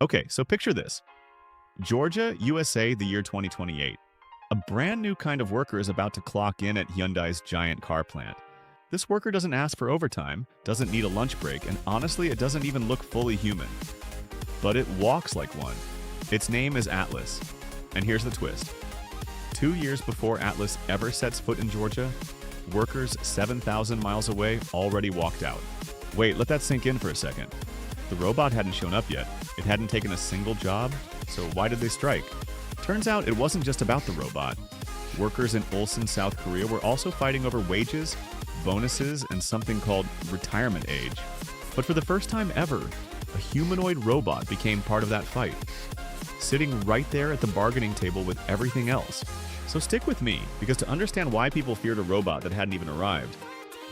Okay, so picture this. Georgia, USA, the year 2028. A brand new kind of worker is about to clock in at Hyundai's giant car plant. This worker doesn't ask for overtime, doesn't need a lunch break, and honestly, it doesn't even look fully human. But it walks like one. Its name is Atlas. And here's the twist. 2 years before Atlas ever sets foot in Georgia, workers 7,000 miles away already walked out. Wait, let that sink in for a second. The robot hadn't shown up yet. It hadn't taken a single job, so why did they strike? Turns out it wasn't just about the robot. Workers in Ulsan, South Korea were also fighting over wages, bonuses, and something called retirement age. But for the first time ever, a humanoid robot became part of that fight, sitting right there at the bargaining table with everything else. So stick with me, because to understand why people feared a robot that hadn't even arrived,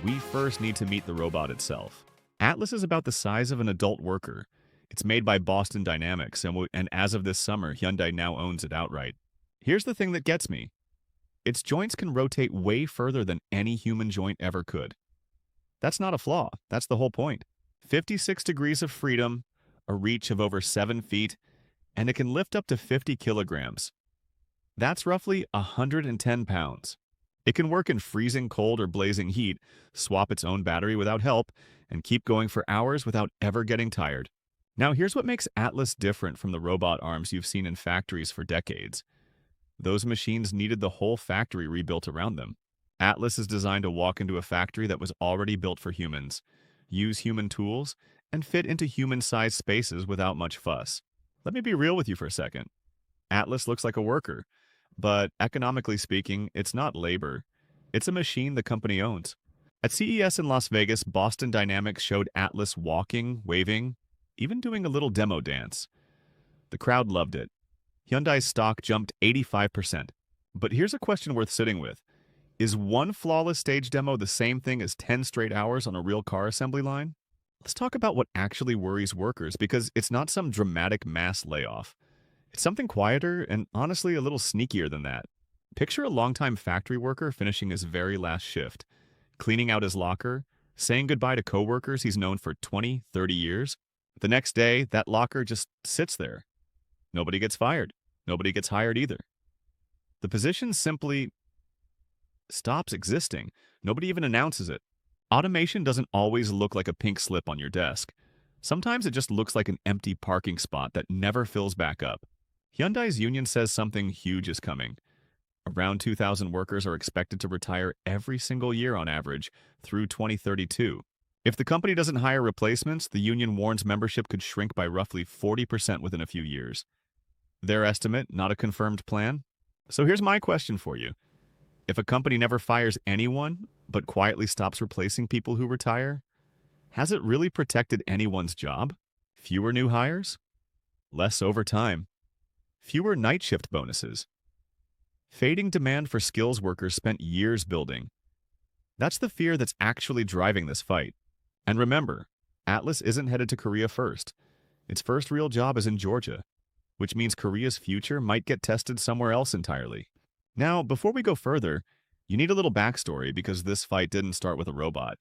we first need to meet the robot itself. Atlas is about the size of an adult worker. It's made by Boston Dynamics, and as of this summer, Hyundai now owns it outright. Here's the thing that gets me. Its joints can rotate way further than any human joint ever could. That's not a flaw. That's the whole point. 56 degrees of freedom, a reach of over 7 feet, and it can lift up to 50 kilograms. That's roughly 110 pounds. It can work in freezing cold or blazing heat, swap its own battery without help, and keep going for hours without ever getting tired. Now, here's what makes Atlas different from the robot arms you've seen in factories for decades. Those machines needed the whole factory rebuilt around them. Atlas is designed to walk into a factory that was already built for humans, use human tools, and fit into human-sized spaces without much fuss. Let me be real with you for a second. Atlas looks like a worker, but economically speaking, it's not labor. It's a machine the company owns. At CES in Las Vegas, Boston Dynamics showed Atlas walking, waving, even doing a little demo dance. The crowd loved it. Hyundai's stock jumped 85%. But here's a question worth sitting with. Is one flawless stage demo the same thing as 10 straight hours on a real car assembly line? Let's talk about what actually worries workers, because it's not some dramatic mass layoff. It's something quieter and honestly a little sneakier than that. Picture a longtime factory worker finishing his very last shift, cleaning out his locker, saying goodbye to coworkers he's known for 20, 30 years. The next day, that locker just sits there. Nobody gets fired. Nobody gets hired either. The position simply stops existing. Nobody even announces it. Automation doesn't always look like a pink slip on your desk. Sometimes it just looks like an empty parking spot that never fills back up. Hyundai's union says something huge is coming. Around 2,000 workers are expected to retire every single year on average through 2032. If the company doesn't hire replacements, the union warns membership could shrink by roughly 40% within a few years. Their estimate, not a confirmed plan. So here's my question for you. If a company never fires anyone, but quietly stops replacing people who retire, has it really protected anyone's job? Fewer new hires? Less overtime? Fewer night shift bonuses? Fading demand for skills workers spent years building. That's the fear that's actually driving this fight. And remember, Atlas isn't headed to Korea first. Its first real job is in Georgia, which means Korea's future might get tested somewhere else entirely. Now, before we go further, you need a little backstory because this fight didn't start with a robot.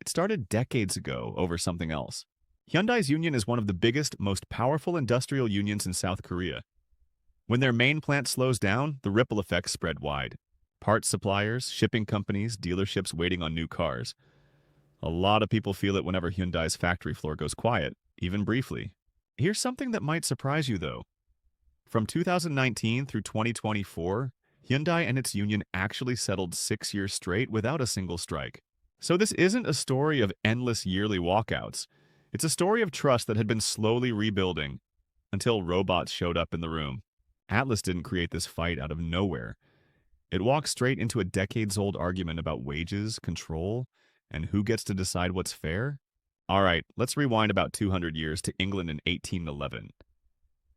It started decades ago over something else. Hyundai's union is one of the biggest, most powerful industrial unions in South Korea. When their main plant slows down, the ripple effects spread wide. Parts suppliers, shipping companies, dealerships waiting on new cars. A lot of people feel it whenever Hyundai's factory floor goes quiet, even briefly. Here's something that might surprise you, though. From 2019 through 2024, Hyundai and its union actually settled 6 years straight without a single strike. So this isn't a story of endless yearly walkouts. It's a story of trust that had been slowly rebuilding until robots showed up in the room. Atlas didn't create this fight out of nowhere. It walked straight into a decades-old argument about wages, control, and who gets to decide what's fair. All right, let's rewind about 200 years to England in 1811.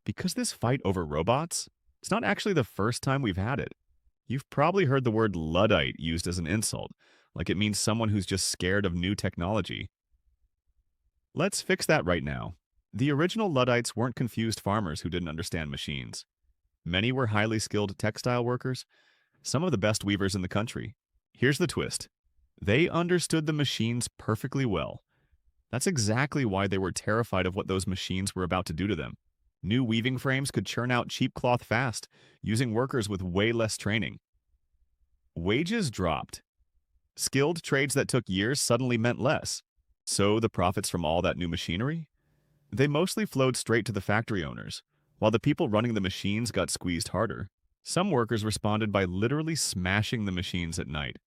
Because this fight over robots, it's not actually the first time we've had it. You've probably heard the word Luddite used as an insult, like it means someone who's just scared of new technology. Let's fix that right now. The original Luddites weren't confused farmers who didn't understand machines. Many were highly skilled textile workers, some of the best weavers in the country. Here's the twist. They understood the machines perfectly well. That's exactly why they were terrified of what those machines were about to do to them. New weaving frames could churn out cheap cloth fast, using workers with way less training. Wages dropped. Skilled trades that took years suddenly meant less. So the profits from all that new machinery? They mostly flowed straight to the factory owners, while the people running the machines got squeezed harder. Some workers responded by literally smashing the machines at night.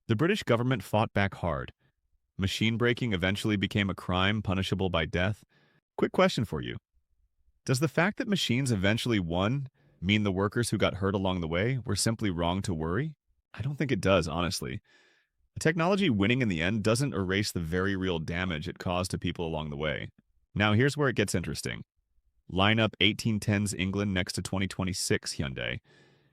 The British government fought back hard. Machine breaking eventually became a crime punishable by death. Quick question for you. Does the fact that machines eventually won mean the workers who got hurt along the way were simply wrong to worry? I don't think it does, honestly. Technology winning in the end doesn't erase the very real damage it caused to people along the way. Now here's where it gets interesting. Line up 1810s England next to 2026 Hyundai,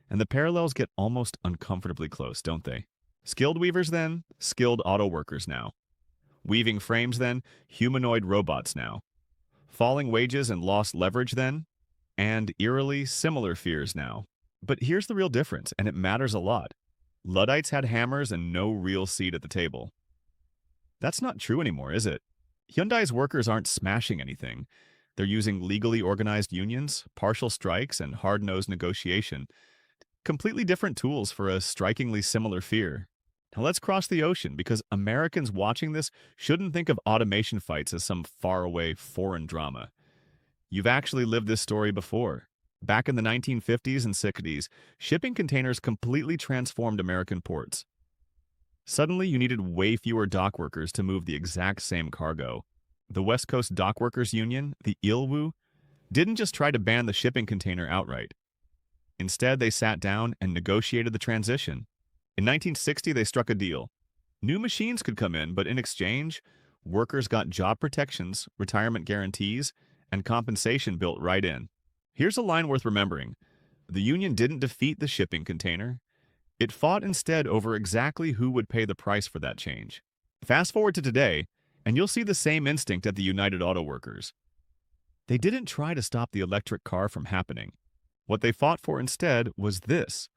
and the parallels get almost uncomfortably close, don't they? Skilled weavers then, skilled auto workers now. Weaving frames then, humanoid robots now. Falling wages and lost leverage then, and eerily similar fears now. But here's the real difference, and it matters a lot. Luddites had hammers and no real seat at the table. That's not true anymore, is it? Hyundai's workers aren't smashing anything. They're using legally organized unions, partial strikes, and hard-nosed negotiation. Completely different tools for a strikingly similar fear. Now let's cross the ocean, because Americans watching this shouldn't think of automation fights as some faraway foreign drama. You've actually lived this story before. Back in the 1950s and 60s, shipping containers completely transformed American ports. Suddenly, you needed way fewer dock workers to move the exact same cargo. The West Coast Dock Workers Union, the ILWU, didn't just try to ban the shipping container outright. Instead, they sat down and negotiated the transition. In 1960, they struck a deal. New machines could come in, but in exchange, workers got job protections, retirement guarantees, and compensation built right in. Here's a line worth remembering. The union didn't defeat the shipping container. It fought instead over exactly who would pay the price for that change. Fast forward to today, and you'll see the same instinct at the United Auto Workers. They didn't try to stop the electric car from happening. What they fought for instead was this.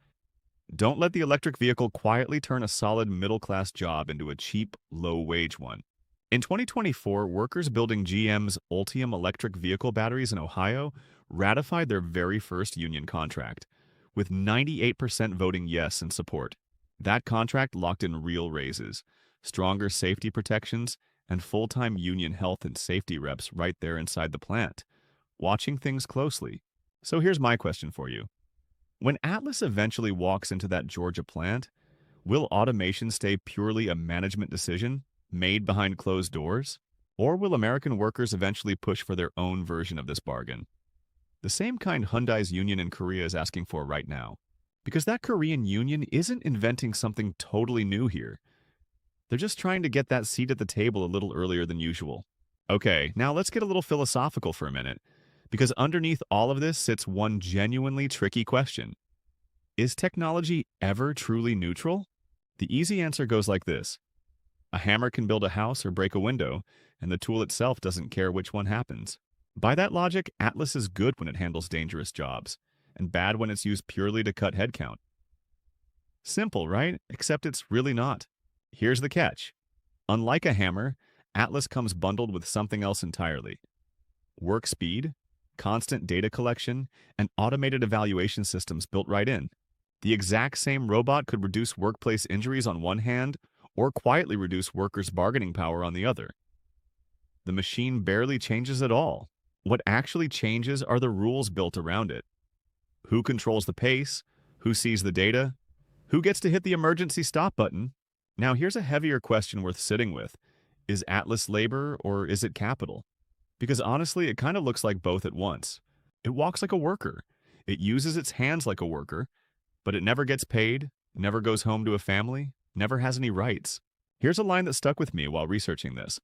Don't let the electric vehicle quietly turn a solid middle-class job into a cheap, low-wage one. In 2024, workers building GM's Ultium electric vehicle batteries in Ohio ratified their very first union contract, with 98% voting yes in support. That contract locked in real raises, stronger safety protections, and full-time union health and safety reps right there inside the plant, watching things closely. So here's my question for you. When Atlas eventually walks into that Georgia plant, will automation stay purely a management decision made behind closed doors? Or will American workers eventually push for their own version of this bargain? The same kind Hyundai's union in Korea is asking for right now. Because that Korean union isn't inventing something totally new here. They're just trying to get that seat at the table a little earlier than usual. Okay, now let's get a little philosophical for a minute. Because underneath all of this sits one genuinely tricky question. Is technology ever truly neutral? The easy answer goes like this. A hammer can build a house or break a window, and the tool itself doesn't care which one happens. By that logic, Atlas is good when it handles dangerous jobs, and bad when it's used purely to cut headcount. Simple, right? Except it's really not. Here's the catch. Unlike a hammer, Atlas comes bundled with something else entirely. Work speed, constant data collection, and automated evaluation systems built right in. The exact same robot could reduce workplace injuries on one hand, or quietly reduce workers' bargaining power on the other. The machine barely changes at all. What actually changes are the rules built around it. Who controls the pace? Who sees the data? Who gets to hit the emergency stop button? Now here's a heavier question worth sitting with. Is Atlas labor or is it capital? Because honestly, it kind of looks like both at once. It walks like a worker. It uses its hands like a worker, but it never gets paid, never goes home to a family, never has any rights. Here's a line that stuck with me while researching this.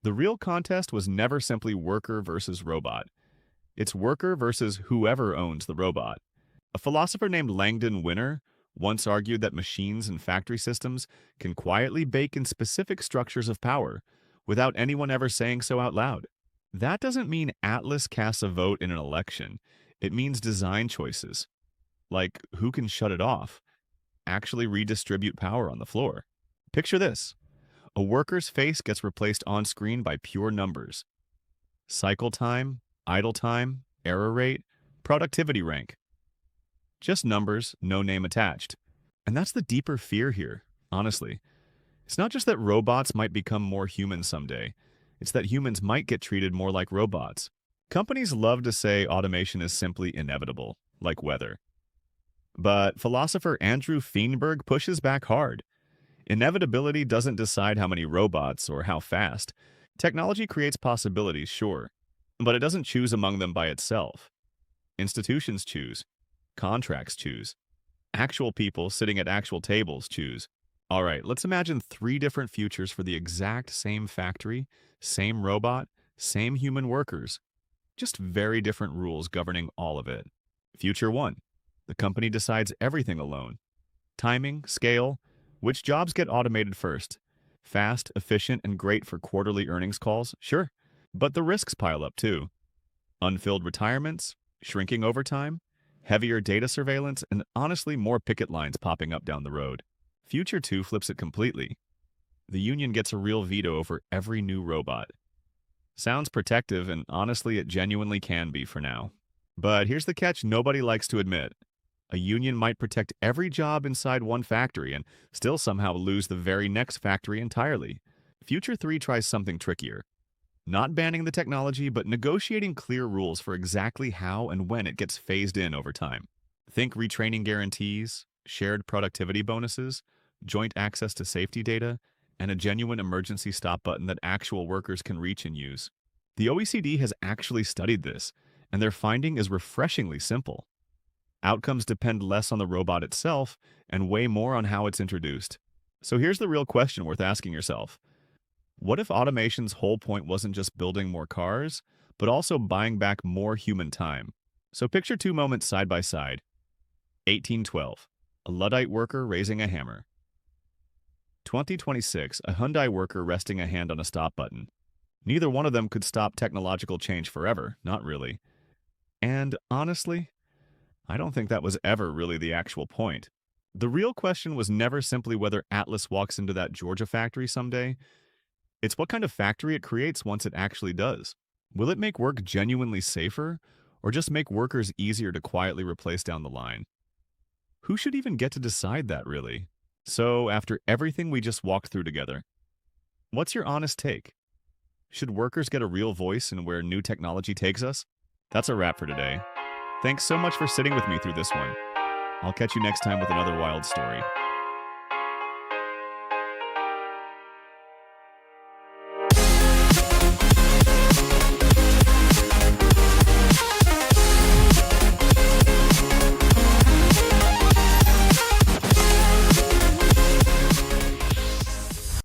The real contest was never simply worker versus robot. It's worker versus whoever owns the robot. A philosopher named Langdon Winner once argued that machines and factory systems can quietly bake in specific structures of power without anyone ever saying so out loud. That doesn't mean Atlas casts a vote in an election. It means design choices. Like who can shut it off, actually redistribute power on the floor. Picture this. A worker's face gets replaced on screen by pure numbers. Cycle time, idle time, error rate, productivity rank. Just numbers, no name attached. And that's the deeper fear here, honestly. It's not just that robots might become more human someday. It's that humans might get treated more like robots. Companies love to say automation is simply inevitable, like weather. But philosopher Andrew Feenberg pushes back hard. Inevitability doesn't decide how many robots or how fast. Technology creates possibilities, sure, but it doesn't choose among them by itself. Institutions choose. Contracts choose. Actual people sitting at actual tables choose. All right, let's imagine 3 different futures for the exact same factory, same robot, same human workers. Just very different rules governing all of it. Future 1. The company decides everything alone. Timing, scale, which jobs get automated first? Fast, efficient, and great for quarterly earnings calls? Sure. But the risks pile up too. Unfilled retirements, shrinking overtime, heavier data surveillance, and honestly more picket lines popping up down the road. Future 2 flips it completely. The union gets a real veto over every new robot. Sounds protective, and honestly it genuinely can be for now. But here's the catch nobody likes to admit. A union might protect every job inside one factory and still somehow lose the very next factory entirely. Future 3 tries something trickier. Not banning the technology, but negotiating clear rules for exactly how and when it gets phased in over time. Think retraining guarantees, shared productivity bonuses, joint access to safety data, and a genuine emergency stop button that actual workers can reach and use. The OECD has actually studied this, and their finding is refreshingly simple. Outcomes depend less on the robot itself and way more on how it's introduced. So here's the real question worth asking yourself. What if automation's whole point wasn't just building more cars, but also buying back more human time? So picture 2 moments side by side. 1812, a Luddite worker raising a hammer. 2026, a Hyundai worker resting a hand on a stop button. Neither one of them could stop technological change forever, not really. And honestly, I don't think that was ever really the actual point. The real question was never simply whether Atlas walks into that Georgia factory someday. It's what kind of factory it creates once it actually does. Will it make work genuinely safer, or just make workers easier to quietly replace down the line? Who should even get to decide that, really? So, after everything we just walked through together, what's your honest take? Should workers get a real voice in where new technology takes us? That's a wrap for today. Thanks so much for sitting with me through this one. I'll catch you next time with another wild story.